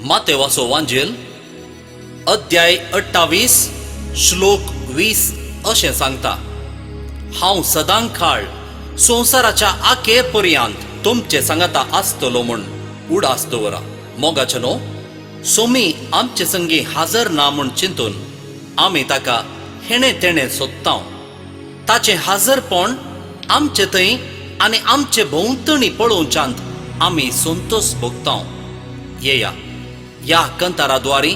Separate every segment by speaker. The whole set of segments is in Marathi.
Speaker 1: मातेवाचो वांजेल अध्याय 28 श्लोक 20 अशें सांगता, हांव सदांखाळ संवसाराच्या आखे पर्यंत तुमचे सांगाता आसतलो म्हूण उडास दवरा. मोगाचे न्हू, सोमी आमचे संगी हाजर ना म्हूण चिंतून आमी ताका हेणे तेणे सोदता. ताचें हाजरपण आमचे थंय आनी आमचे भोंवतणी पळोवच्यांत आमी संतोश भोगता. येया ह्या कंताराद्वारे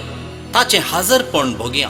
Speaker 1: ताचें हाजरपण भोगया.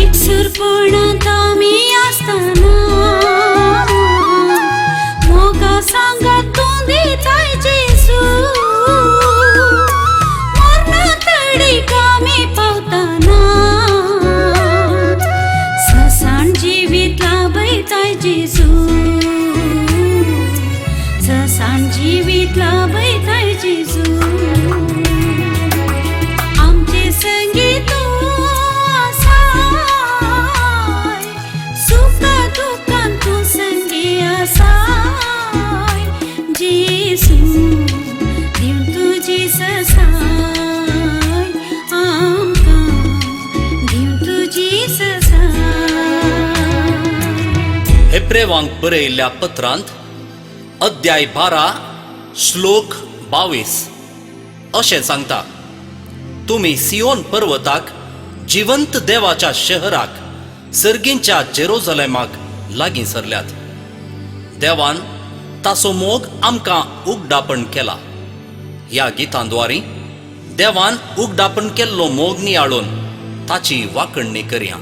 Speaker 2: एकसुरपणात आम्ही असताना मोगा सांगत तुम्ही जायचे मरणातडी कामी पावताना ससाण जीवित लाभय जायचे ससाण जीवित लाभय जायचे आमचे संगीत
Speaker 1: हेब्रेवांक बरयल्ल्या पत्रांत अध्याय 12 श्लोक 22 अशें सांगता, तुमी सियोन पर्वताक, जिवंत देवाच्या शहराक, सर्गींच्या जेरुसलेमाक लागीं सरल्यात. देवान ताचो मोग आमकां उगडापण केला. ह्या गितांद्वारी देवान उगडापण केल्लो मोग नियाळून ताची वाखणणी करया.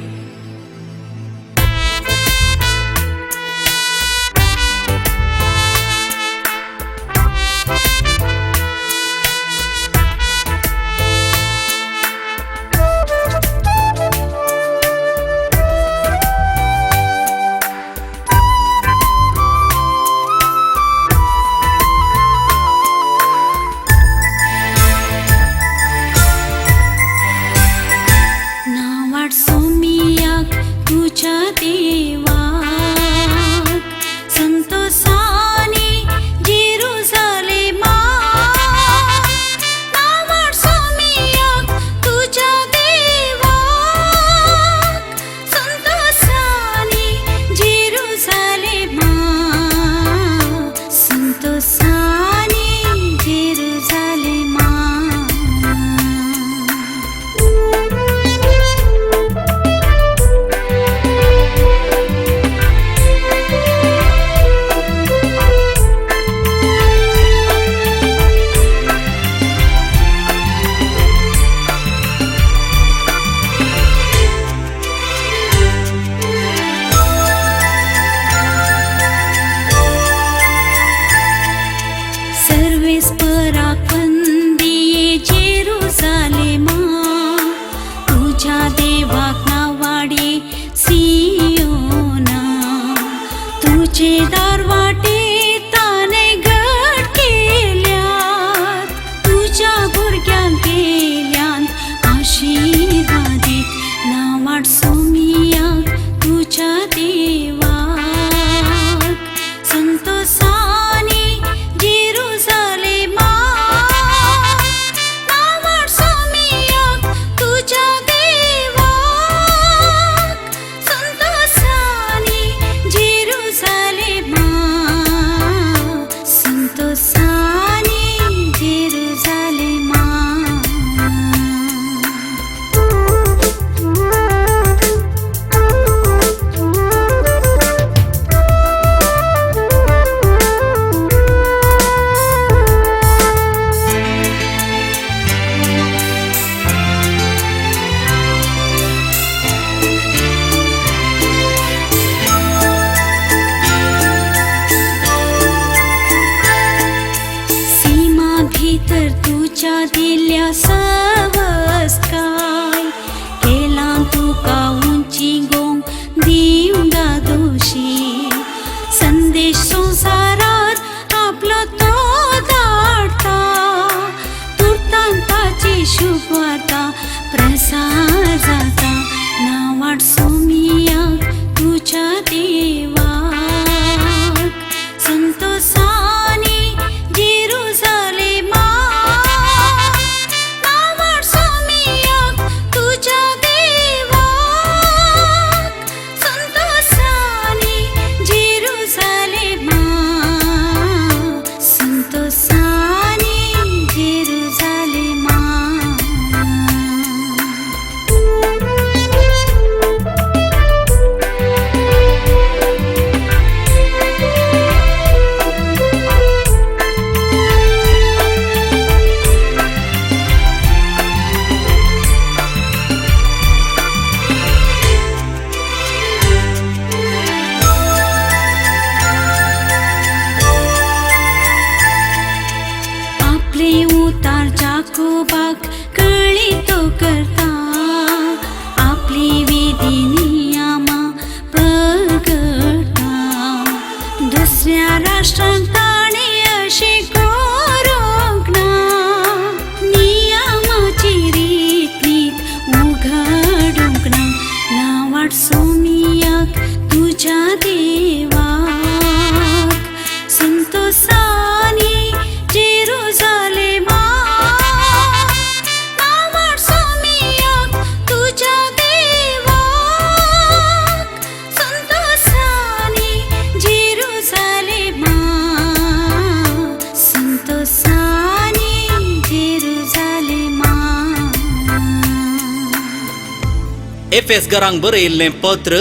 Speaker 1: एफेसकारांक बरयिल्लें पत्र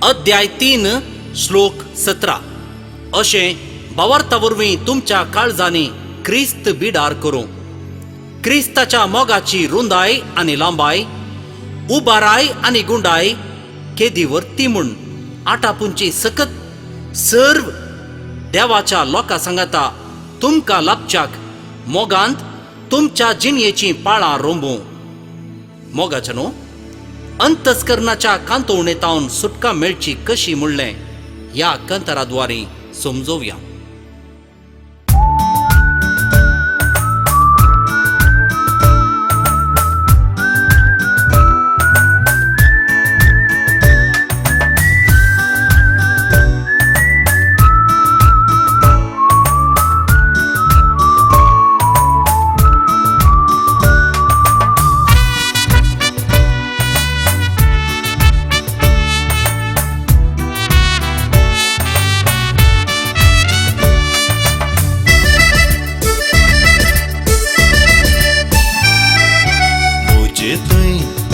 Speaker 1: अध्याय 3 श्लोक 17 अशें भावार्था वरवीं तुमच्या काळजांनी क्रिस्त बिडार करूं. क्रिस्ताच्या मोगाची रुंदाय आनी लांबाय, उबाराय आनी गुंडाय केदी वर्ती म्हूण आटापुंची सकत सर्व देवाच्या लोकां सांगाता तुमकां लाभच्याक मोगांत तुमच्या जिणयेची पाळां रोंबूं. मोगाच्या न्हू अंतस्करणाच्या कांतवणेतावन सुटका मेळची कशी म्हणलें ह्या कंतराद्वारे समजोवया.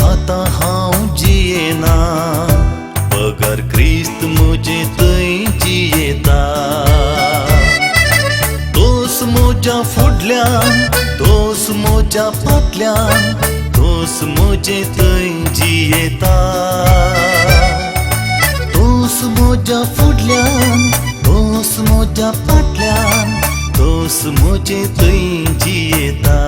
Speaker 3: आता हांव जियेना, पगार क्रिस्त म्हजे थंय जियेता. तोस म्हज्या फुडल्यान, तोस म्हज्या फाटल्यान, तोस म्हजे थंय जियेता. तोस म्हज्या फुडल्यान, तोस म्हज्या फाटल्यान, तोस म्हजे थंय जियेता.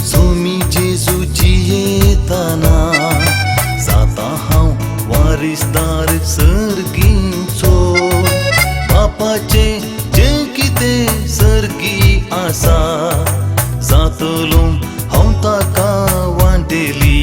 Speaker 3: सोमी जेजू जियेताना जाता हांव वारिसदार सर्गींचो. बापाचे जे कितें सर्गी आसा जातलो हांव ताका वांटेली.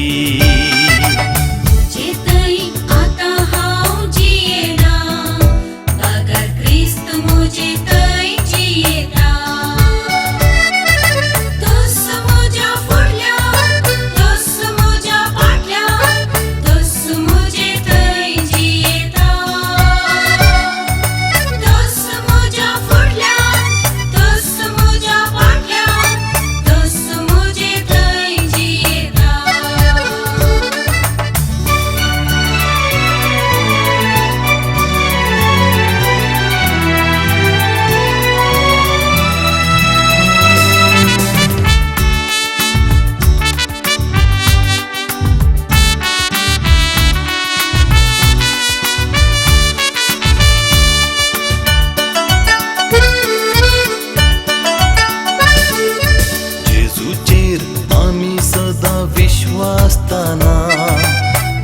Speaker 3: विश्वासताना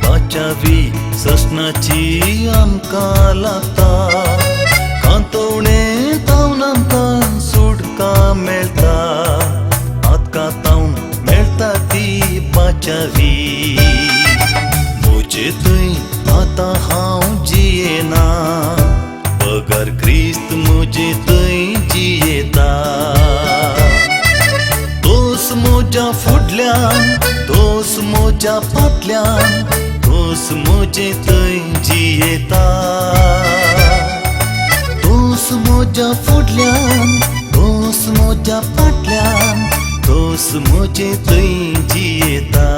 Speaker 3: बाचावी ससनाची आमकां लागता. कांतवणे तावन आमकां सुटका मेळटा. आतकातावन मेळटा ती बाचावी. म्हजे थंय आतां हांव जियेना, पगार क्रिस्त म्हजे थंय जियेता. तोस म्हज्या फुडल्यान, तोस म्हज्या फाटल्यान, तोस म्हजे थंय जियेता. तोस म्हज्या फुडल्यान, तोस म्हज्या फाटल्यान, तोस म्हजे थंय जियेता.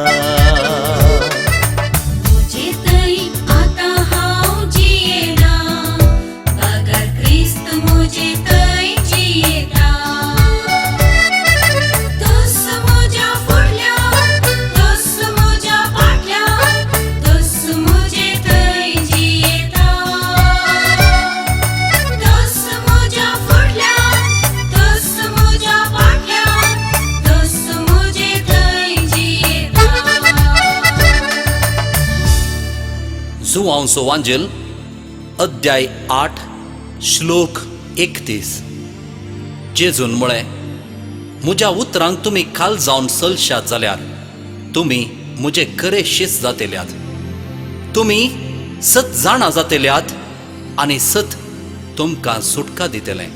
Speaker 2: Yeah.
Speaker 1: लुकांचो वांजेल अध्याय 8 श्लोक 31. जेजून म्हळें, म्हज्या उतरांक तुमी खाल जावन चलशात जाल्यार तुमी म्हजे खरे शिस जातेल्यात. तुमी सत जाणा जातेल्यात आनी सत तुमकां सुटका दितलें.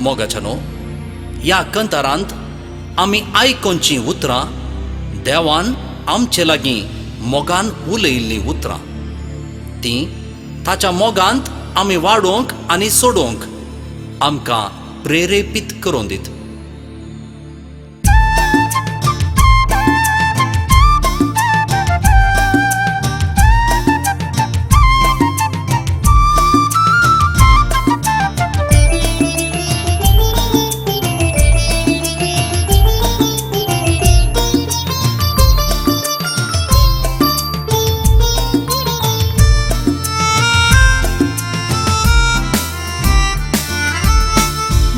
Speaker 1: मोगाच्यानो, ह्या कंतारांत आमी आयकोनची उतरां देवान आमचे लागीं मोगान उलयिल्लीं उतरां. तीं ताच्या मोगांत आमी वाडोवंक आनी सोडोवंक आमकां प्रेरेपीत करून दित.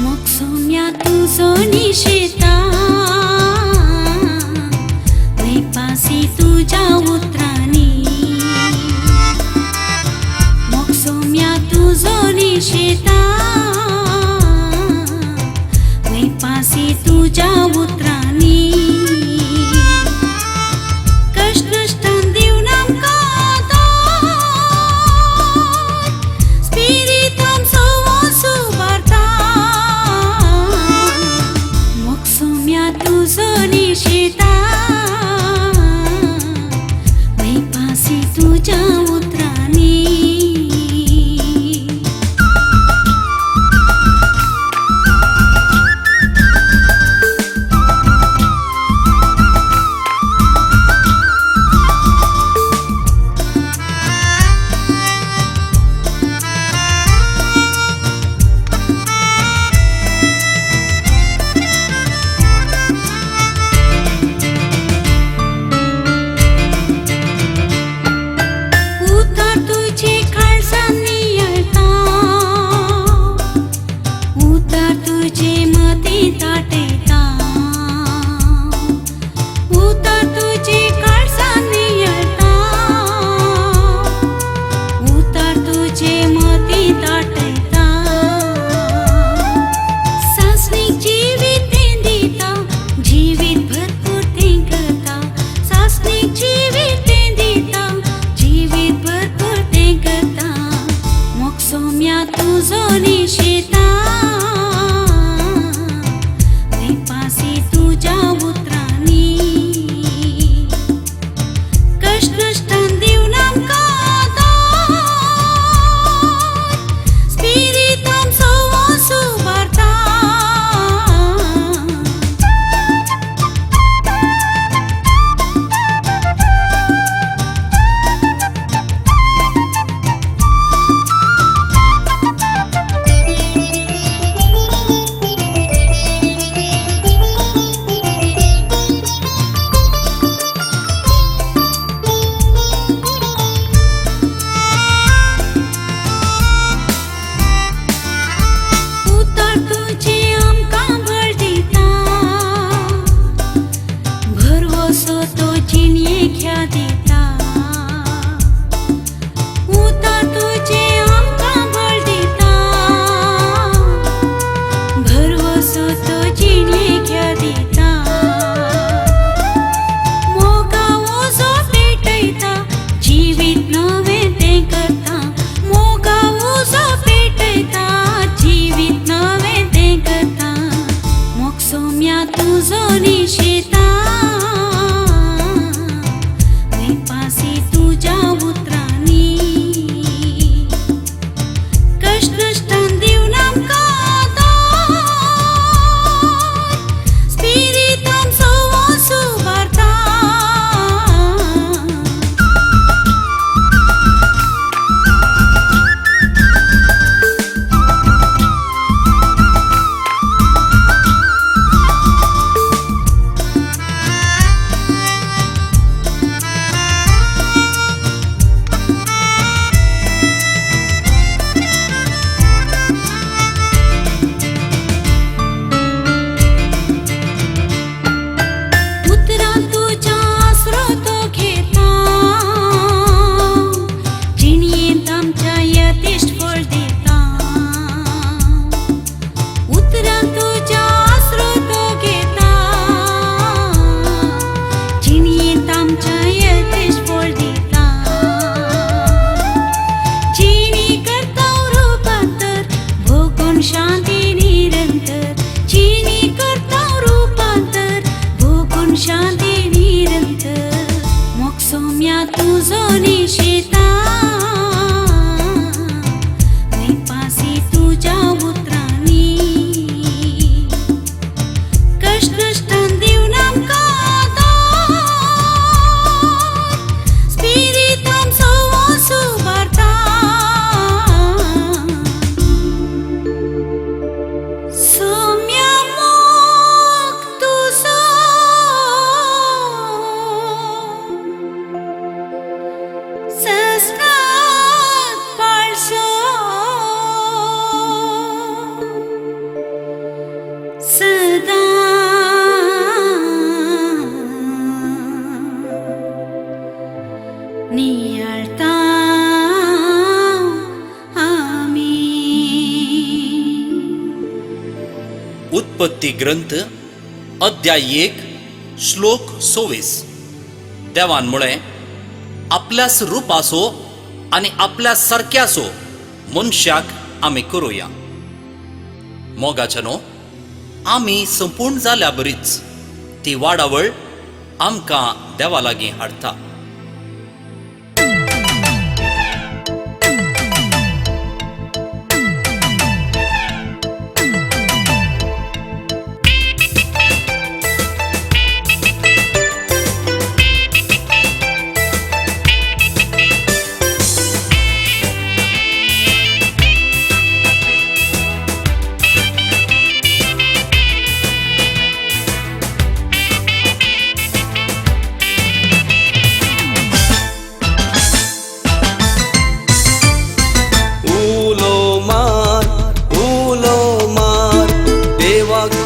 Speaker 2: मोगसोम्या तुजो निशेता वैपासी तुज्या उतरांनी. मोगसोम्या तुजो निशेता वैपासी तुज्या उतरांनी. कश्टान दिवन आमकां आदार स्पिरितान सवोस उबारता. मोगसोम्या तुजो निशेता वैपासी तुज्या उतरांनी.
Speaker 1: उत्पत्ती ग्रंथ अध्याय 1 श्लोक 26. देवान म्हळें, आपल्याच रुपाचो आनी आपल्या सारक्याचो मनशाक आमी करुया. मोगाचनो, आमी संपूर्ण जाल्या बरीच ती वाडावळ आमकां देवा लागीं हाडटा.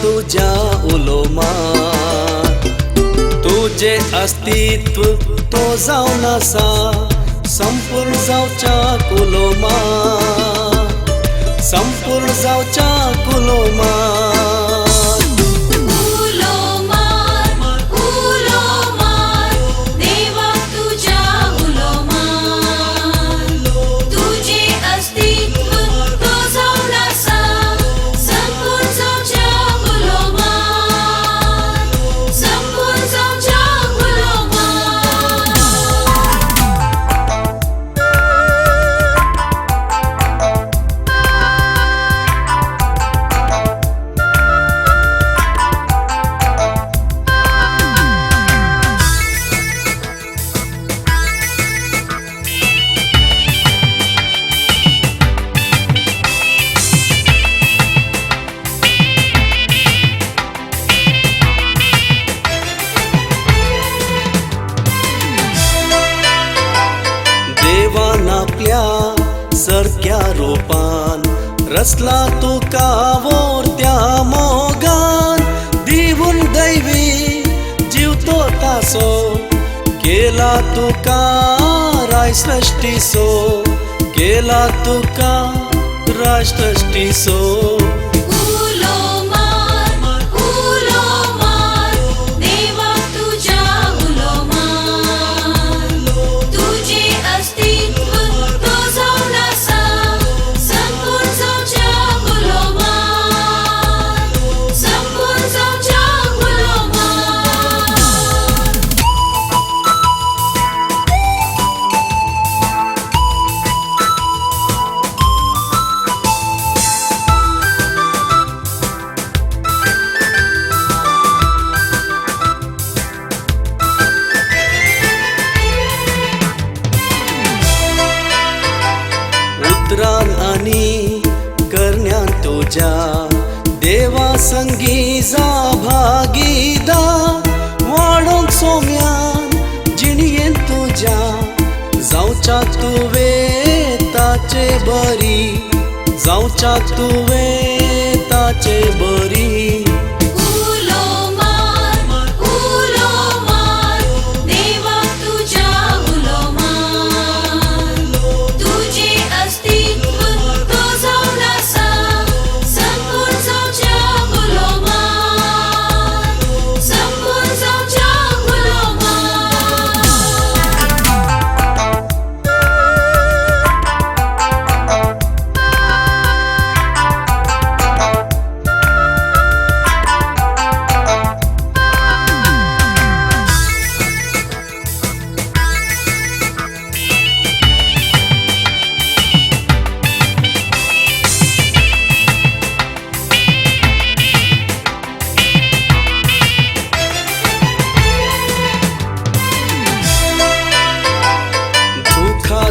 Speaker 4: तुझ्या उलो मार, तुझे अस्तित्व तो जावन आसा संपूर्ण जावच्या उलो मार, संपूर्ण जावच्या उलो मार. आपल्या सरक्या रूपान रचला तुका वोरत्या मोगान, दिवून दैवी जीव तो तासो केला तुका राय सृष्टीसो, केला तुका राय सृष्टीसो. उतरान आनी करण्यान तुझ्या देवा संगी जा भागीदार, वाडोंक सोम्यान जिणयेन तुझ्या जावच्या तुवें ताचे बरी, जावच्या तुवें ताचे बरी.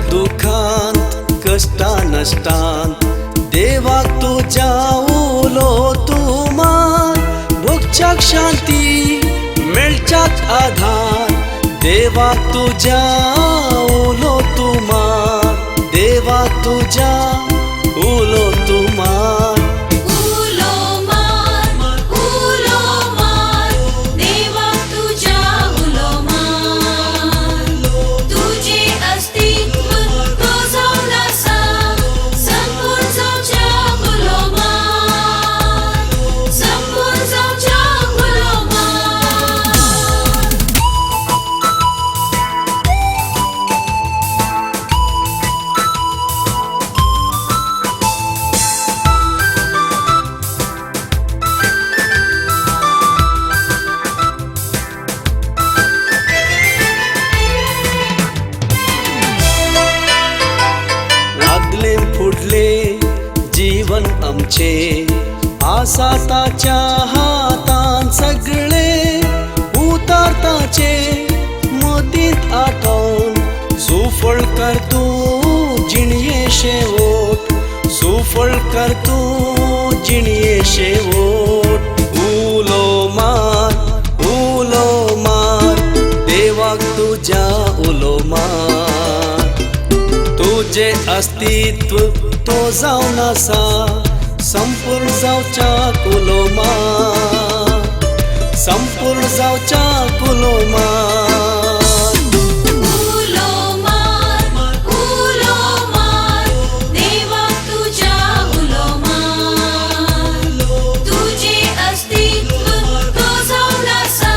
Speaker 4: दुखांत कष्टा नष्टांत देवाक तुझ्या उलो तूं मान, भोगच्याक शांती मेळच्याक आधार, देवाक तुझ्या उलो तूं मान, देवाक तुझ्या उलो तूं मान.
Speaker 2: संपूर्ण
Speaker 4: फुडले जीवन आमचे आसा ताच्या हातान सगळे उतारताचे मोदीत आठवण सुफळ कर तूं जिणये शेवट सुफळ कर तूं जिणये शेवट उलो मार देवाक तुझ्या उलो मार तुझे अस्तित्व तो जावन आसा संपूर्ण जावच्या उलो मार संपूर्ण जावच्या उलो मार
Speaker 2: उलो मार देवाक तुझ्या उलो मार तुझे अस्तित्व तो जावन आसा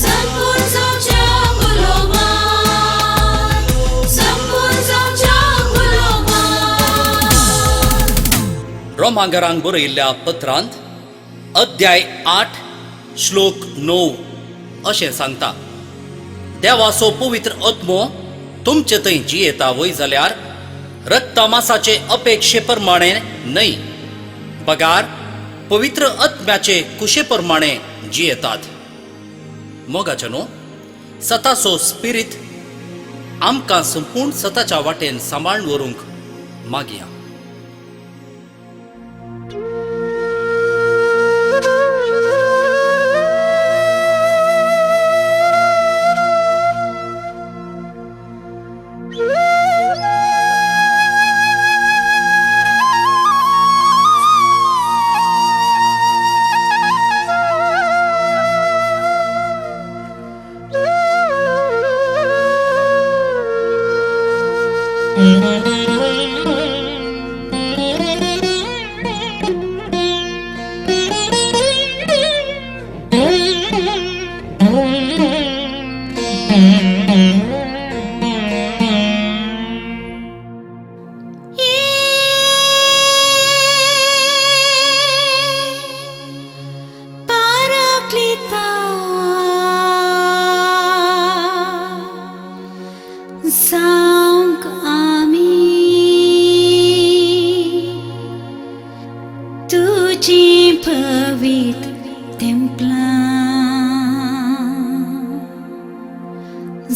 Speaker 2: संपूर्ण जावच्या उलो मार संपूर्ण जावच्या उलो मार.
Speaker 1: रोमांगरांक बरयल्ल्या पत्रांत अध्याय 8 श्लोक 9 अशें सांगता. देवाचो पवित्र आत्मो तुमचे थंय जियेता वय जाल्यार रक्तमासाचे अपेक्षे प्रमाणे न्हय, पगार पवित्र आत्म्याचे कुशे प्रमाणे जियेतात. मोगाचे न्हू, सताचो स्पिरीट आमकां संपूर्ण सताच्या वाटेन सांबाळून व्हरूंक मागया.
Speaker 2: Paraklita जावंक आमी तुजी पवित्र टेंपलां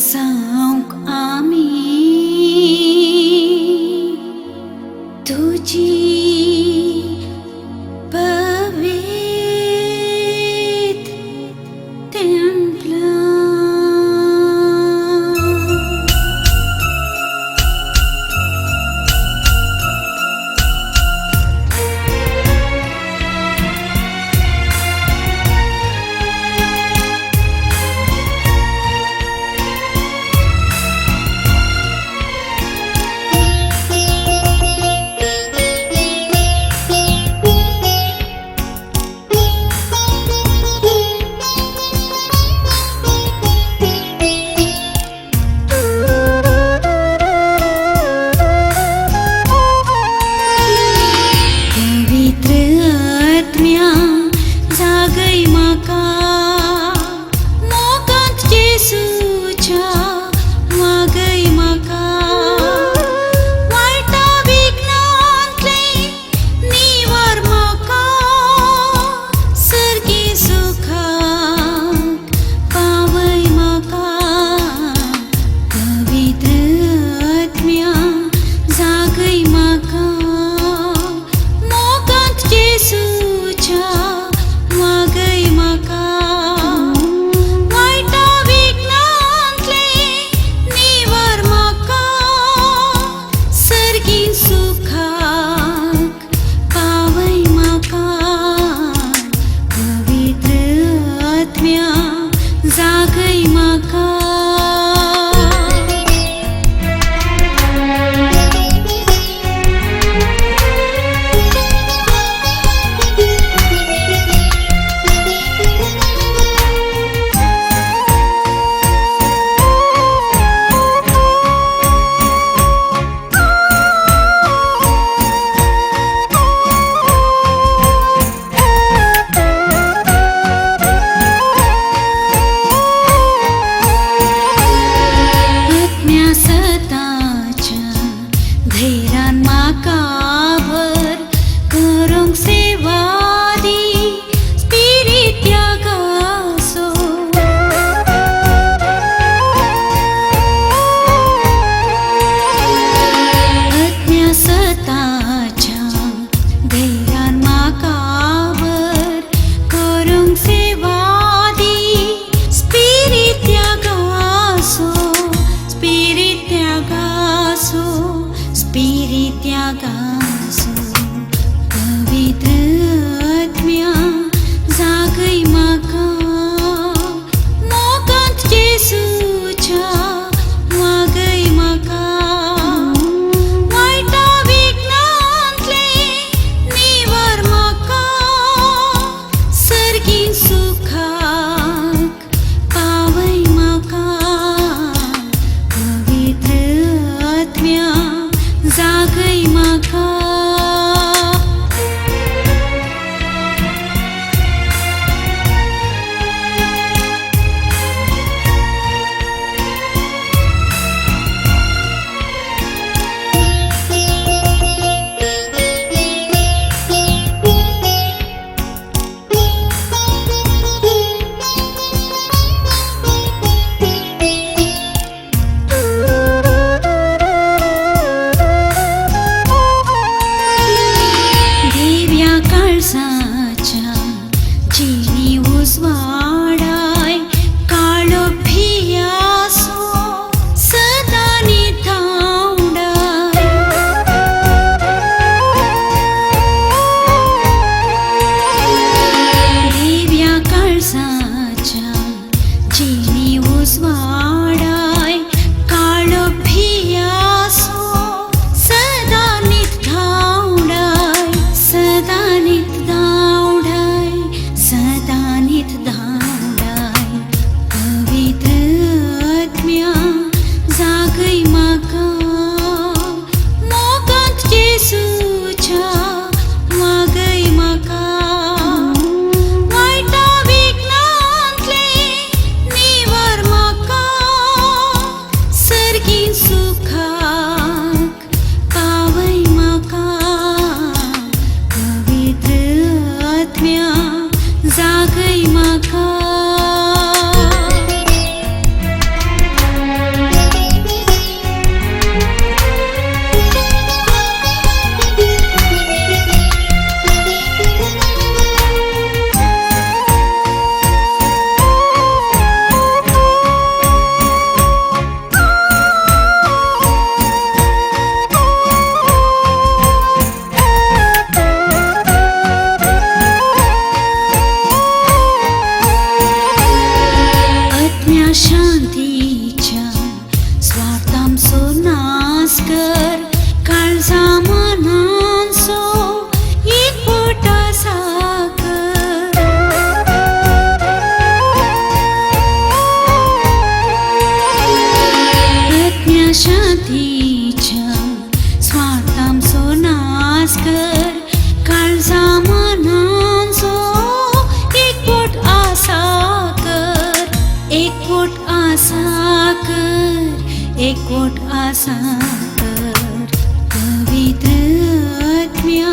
Speaker 2: जावंक आमी तुजी पवित्र टेंपलां. गैरान म्हाका भर करूंक सेवा दी स्पिरीट यागासो अज्ञासताच्या गैरान म्हाका भर करूंक सेवा दी स्पिरीट यागासो स्पिरीट यागासो स्पिरीट यागासो पवित्र आत्म्या जागय म्हाका मोगांत जेसूच्या वागय म्हाका वायटा विघ्नांतले निवार म्हाका सर्गीन सुखाक पावय म्हाका पवित्र आत्म्या जागय म्हाका दिव्या काळजाच्या जिणी उजवाडाय काळो भियासो सदा निधावडाय दिव्या काळजाच्या जिणी उजवाडाय काळो भियासो सदा निधावडाय सदा निधावडाय सदा निधावडाय पवित्र आत्म्या जागय म्हाका मोगांत जेसूच्या वागय म्हाका वायटा विघ्नांतले निवार म्हाका सर्गीन सुखाक पावय म्हाका पवित्र आत्म्या जागय म्हाका आत्म्या शांतीच्या स्वार्थांचो नाश कर काळजा मनांचो एकवट आसा कर आत्म्या शांतीच्या स्वार्थांचो नाश कर काळजा मनांचो एकवट आसा कर एकवट आसा कर एकवट आसा कर पवित्र आत्म्या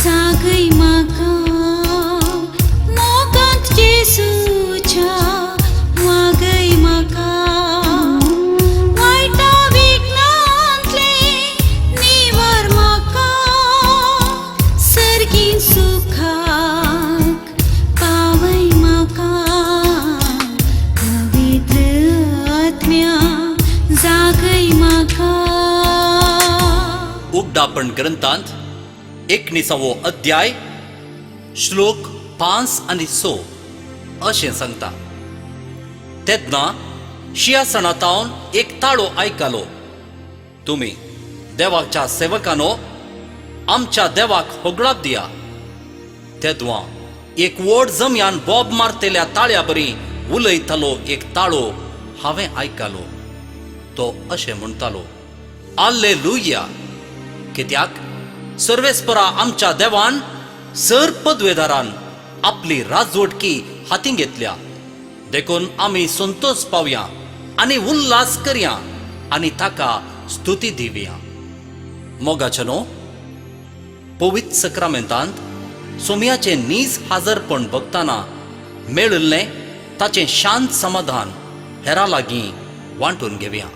Speaker 2: जागय म्हाका मोगांत जेसूच्या वागय म्हाका वायटा विघ्नांतले निवार म्हाका सर्गीन सुखाक पावय म्हाका पवित्र आत्म्या जागय म्हाका
Speaker 1: उगडापण ग्रंथांत 19वो अध्याय श्लोक 5 आनी 6 अशें सांगता. तेदना शियासणातावन एक ताळो आयकलो. तुमी देवाच्या सेवकानो आमच्या देवाक होगळाप दिया. तेदवा एक व्हड जम्यान बोब मारतेल्या ताळ्या बरी उलयतालो एक ताळो हांवें आयकलो. तो अशें म्हणटालो, हाल्लेलुया, कित्याक सर्वेस्परा आमच्या देवान सर पदवेदारान आपली राजवटकी हातीं घेतल्या. देखून आमी संतोष पावया आनी उल्हास करया आनी ताका स्तुती दिवया. मोगाचनो पवित्र सक्रामेंतांत सोमयाचे नीज हाजरपण बघताना मेळिल्लें ताचें शांत समाधान हेरां लागीं वांटून घेवया.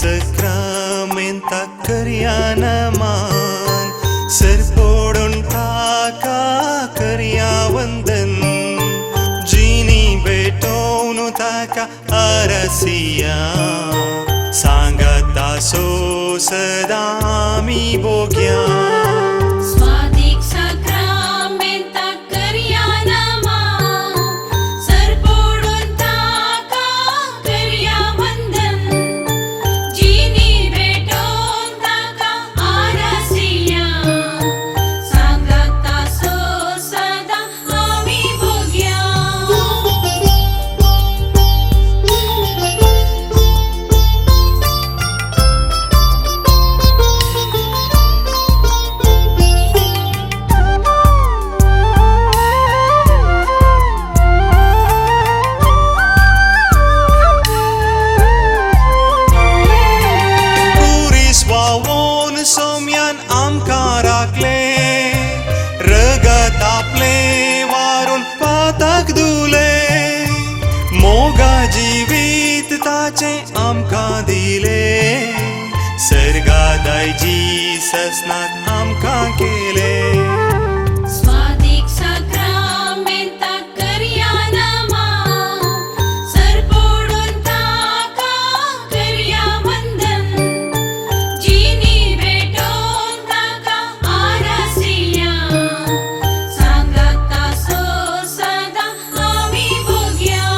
Speaker 3: सक्रामेंता करया नमान सर पोडून ताका करया वंदन जिनी भेटोवन ताका आरसिया सांगता सो सदा आमी बोग्या.
Speaker 2: स्वादिक सक्रामेंता करया नमान सरपोडून ताका करया वंदन जिनी भेटोवन ताका आरसिया सांगता सो सदा आमी भोग्या.
Speaker 3: वावोन सोम्यान आमकां राखले रगत आपले वारून पाताक दुले मोगा जिवीत ताचें आमकां दिले सर्गादाय जिससनाक आमकां केले.
Speaker 2: स्वादिक सक्रामेंता करया नमान सरपोडून ताका करया वंदन जिनी भेटोवन ताका आरसिया सांगता सो सदा आमी भोग्या.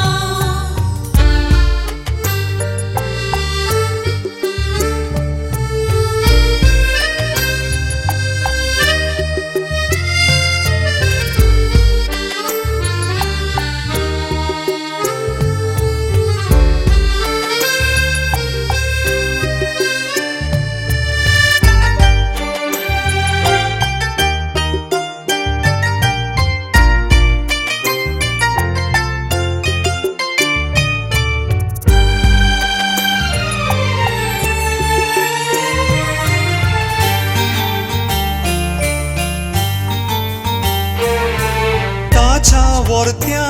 Speaker 3: ताच्या वर्त्या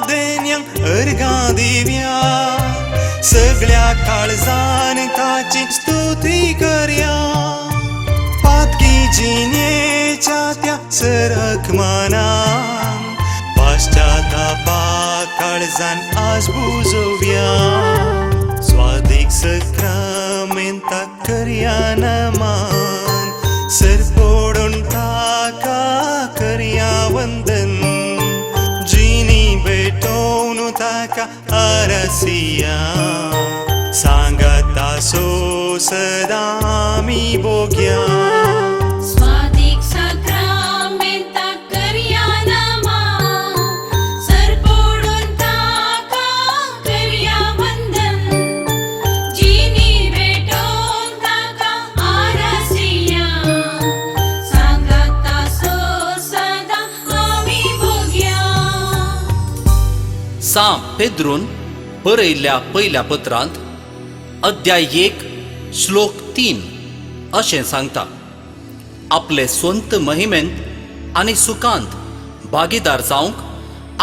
Speaker 3: देन्यांक अर्गां दिव्या सगळ्या काळजान ताची स्तुती करया. पातकी जिणेच्या त्या सरकमानान पाश्चातापा काळजान आज बुजोव्या. स्वादिक सक्रामेंता करया नमान सर पोडून ताका करया वंदन जिनी भेटोवन ताका आरसिया सांगता सो सदा आमी बोग्या.
Speaker 2: स्वादिक सक्रामेंता करया नमान सरपोडून ताका करया वंदन जिनी भेटोवन ताका आरसिया सांगता सो सदा आमी भोग्या.
Speaker 1: सां पेद्रून बरयल्ल्या पयल्या पत्रांत अध्याय 1 श्लोक 3 अशें सांगता. आपले स्वंत महिमेंत आनी सुखांत भागीदार जावंक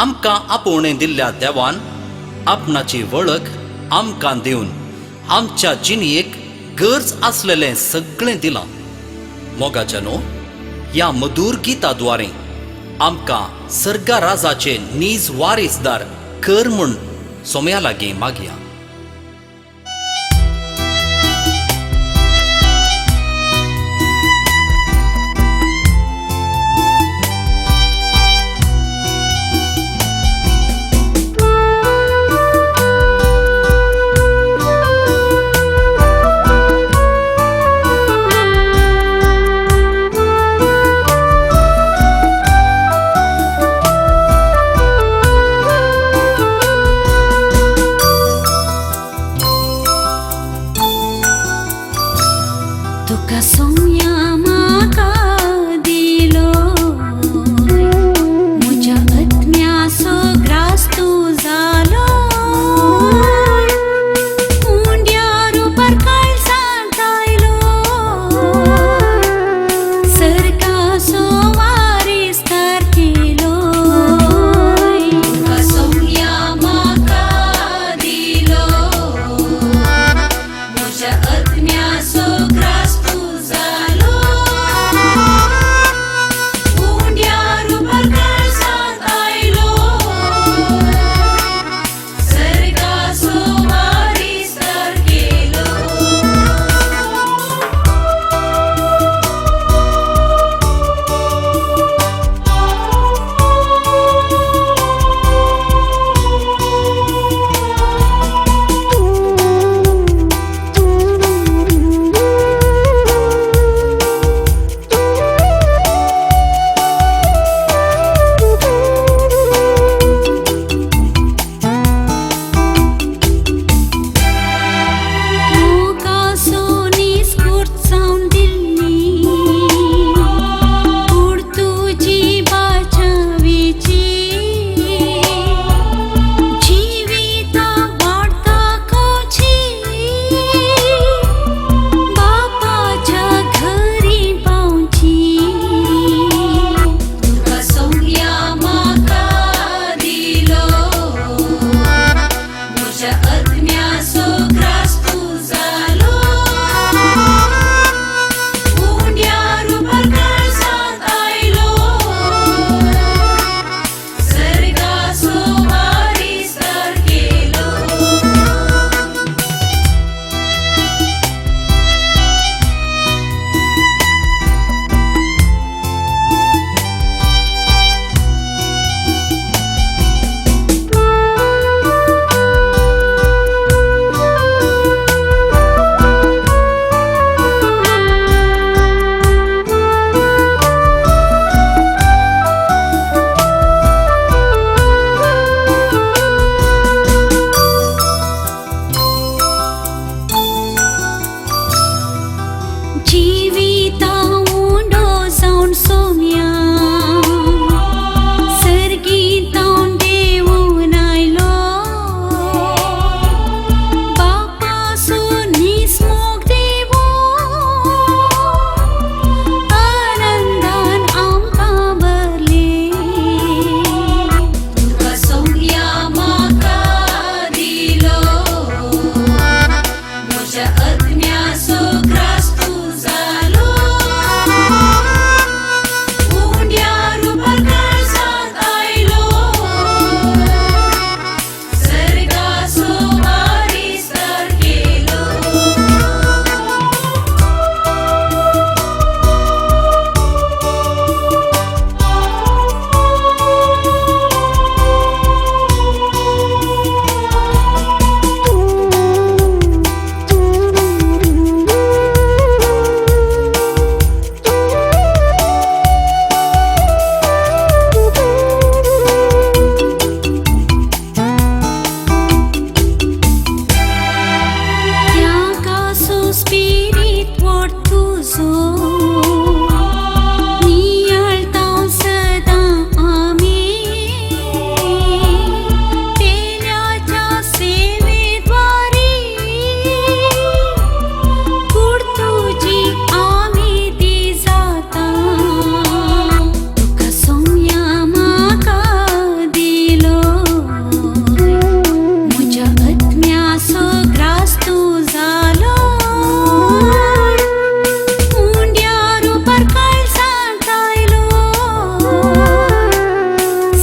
Speaker 1: आमकां आपोवणें दिल्ल्या देवान आपणाची वळख आमकां दिवन आमच्या जिणेक गरज आसलेलें सगळें दिलां. मोगाचनो ह्या मधुर गिताद्वारे आमकां सर्गा राजाचे नीज वारीसदार कर म्हूण सोम्या लागीं मागया.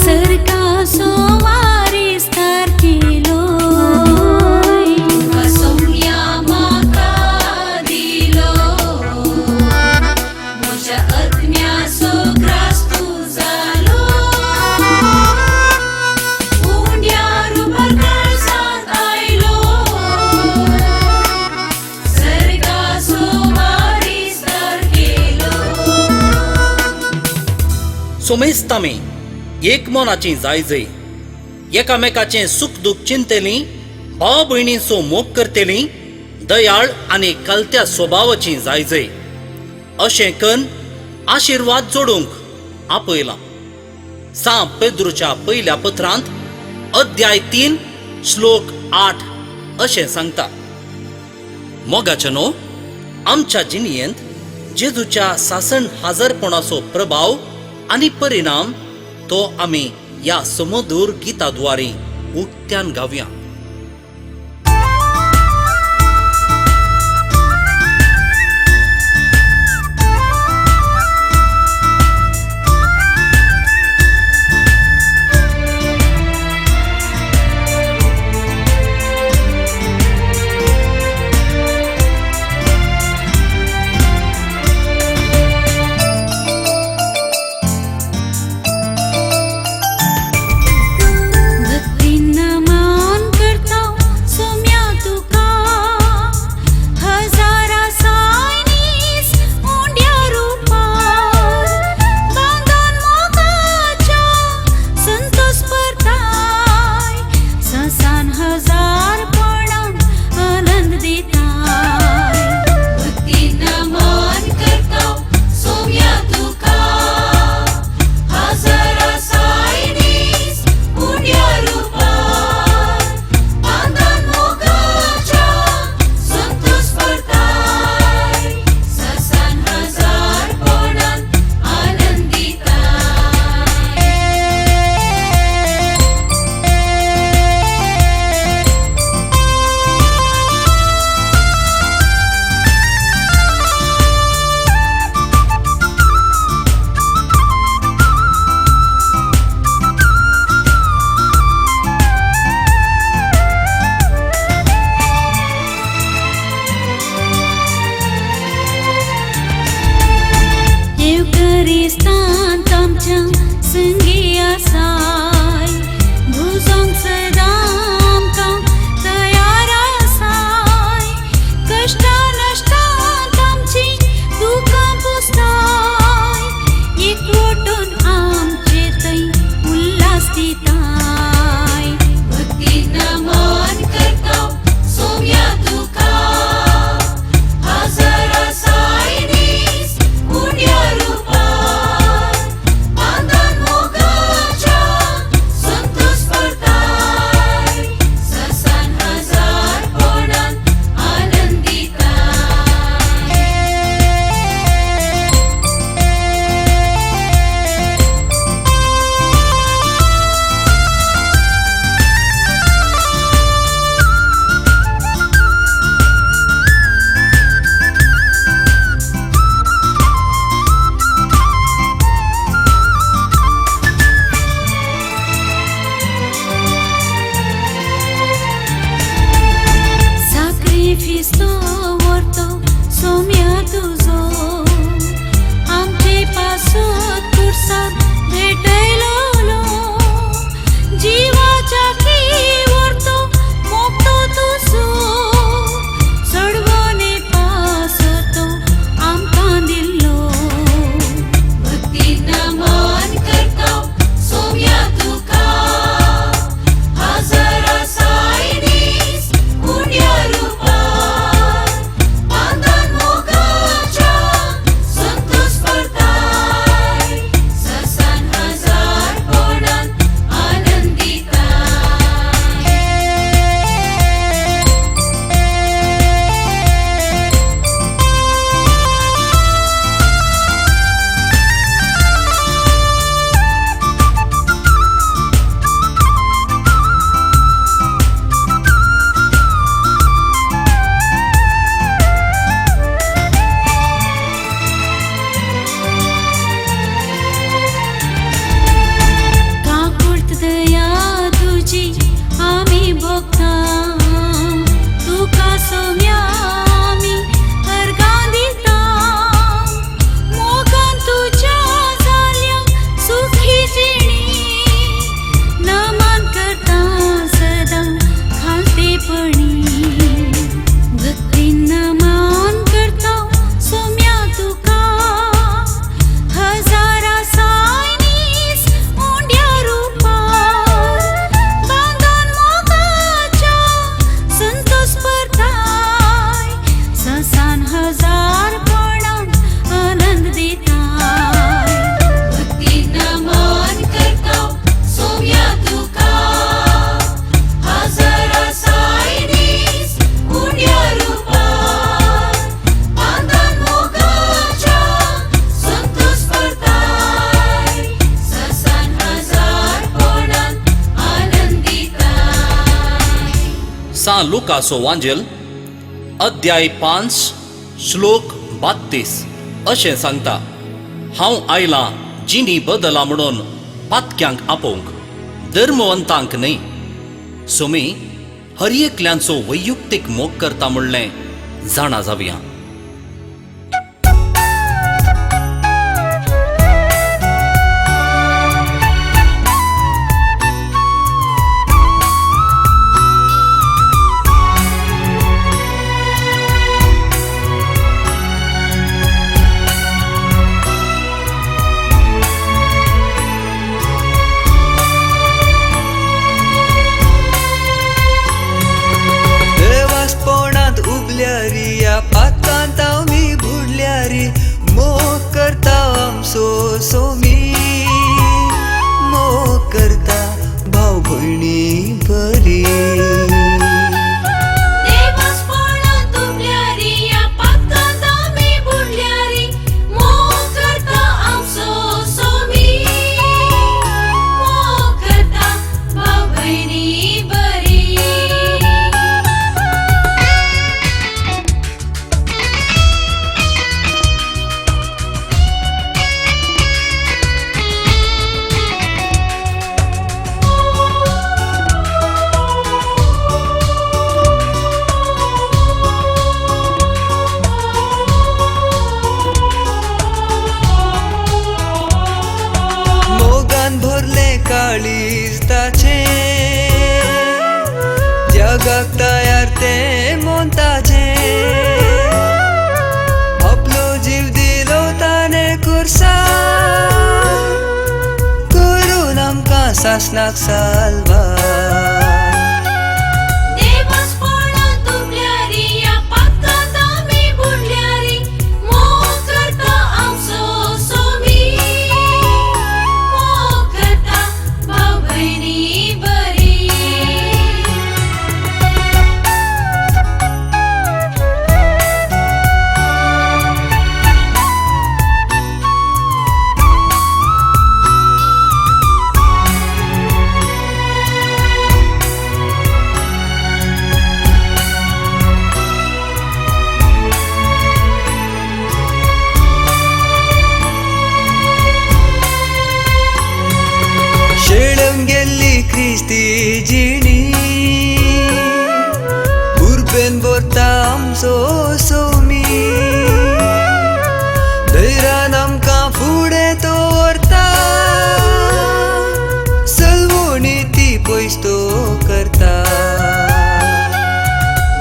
Speaker 2: सरका सोवारी स्तार केलो सोम्या म्हाका दिलो म्हज्या आत्म्याचो ग्रास तूं जालो उंड्या रुपार कळसांत आयलो सरका सोवारी स्तार केलो
Speaker 1: सोमेस्तामी एक मोनाची जायजय एकामेकाचें सुख दुख चिंतेली भाव भयणींचो मोग करतेली दयाळ आनी कलत्या स्वभावाची जायजय अशें कन्न आशिर्वाद जोडूंक आपयलां सांत पेद्रूच्या पयल्या पत्रांत अध्याय 3 श्लोक 8 अशें सांगता मोगाचनो आमच्या जिणेंत जेजूच्या सासण हाजरपणाचो प्रभाव आनी परिणाम तो आमी ह्या समोदूर गिताद्वारे उक्त्यान गावया.
Speaker 2: भक्तीन मान
Speaker 1: सा लुकाचो वांजेल अध्याय 5 श्लोक 32 अशें सांगता, हांव आयलां जिणी बदला म्हणून पातक्यांक आपोवंक, धर्मवंतांक न्हय. सोमी हर एकल्यांचो वैयक्तीक मोग करता म्हणलें जाणा जावया.
Speaker 4: देवास्पणांत उबल्यारी या पातकांत आमी बुडल्यारी मोग करता आमचो सोमी. मोग करता भाव भयणी बरी.
Speaker 2: देवास्पणांत उबल्यारी या पातकांत आमी बुडल्यारी मोग करता आमचो सोमी. मोग करता भाव भयणी बरी.
Speaker 4: मोगान भरले काळीज ताचे, जगाक तयार ते मन ताचे. आपलो जीव दिलो ताने कुर्सा, करून आमकां सासणाक सालवा.
Speaker 2: देवास्पणांत उबल्यारी या पातकांत आमी बुडल्यारी मोग करता आमचो सोमी. मोग करता भाव भयणी बरी.
Speaker 4: शेळम गेल्ली क्रिस्ती जिणी, उर्बेन भरता आमचो सोमी. धैर्यान आमकां फुडें दवरता, सलवणी ती पयस तो करता.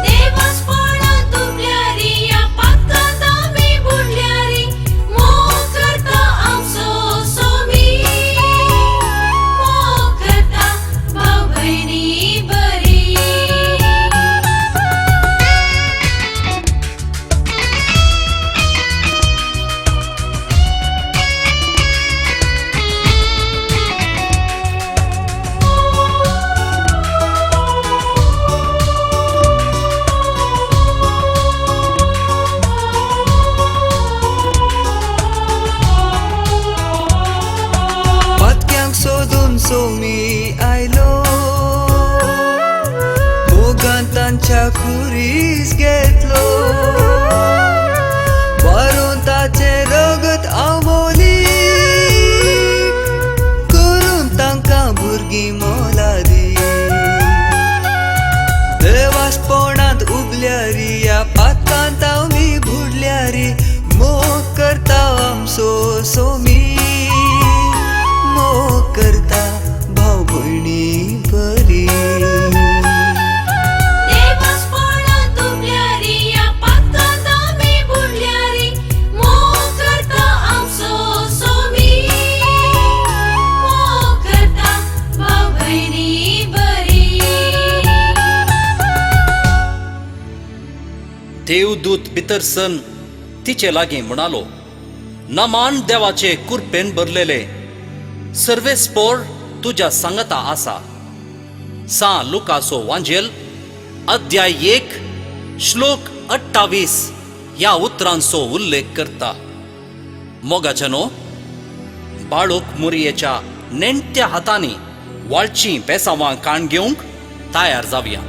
Speaker 2: देवास्पणांत उबल्यारी या पातकांत आमी बुडल्यारी मोग करता आमचो सोमी. मोग करता भाव भयणी बरी.
Speaker 4: पातक्यांक सोदून सोमी आयलो, मोगान तांच्या खुरीस घेतलो. वारून ताचे रगत आमोली, करून तांकां भुरगीं मोलादी. देवास्पणांत उबल्यारी या पातकांत आमी बुडल्यारी मोग करता आमचो सोमी. मोग करता भाव भयणी बरी.
Speaker 2: देवास्पणांत उबल्यारी या पातकांत आमी बुडल्यारी मोग करता आमचो सोमी. मोग करता भाव भयणी बरी.
Speaker 1: देवदूत पितरसन तिचे लागीं म्हणालो, नमान देवाचे कुरपेन भरलेले सर्वेस्पोर तुझ्या सांगता आसा. सा लुकाचो वांजेल अध्याय 1 श्लोक 28 ह्या उतरांचो उल्लेख करता. मोगाचनो, बाळूक मुरयेच्या नेणत्या हातांनी वाळचीं बेसांवां काण घेवंक तयार जावया.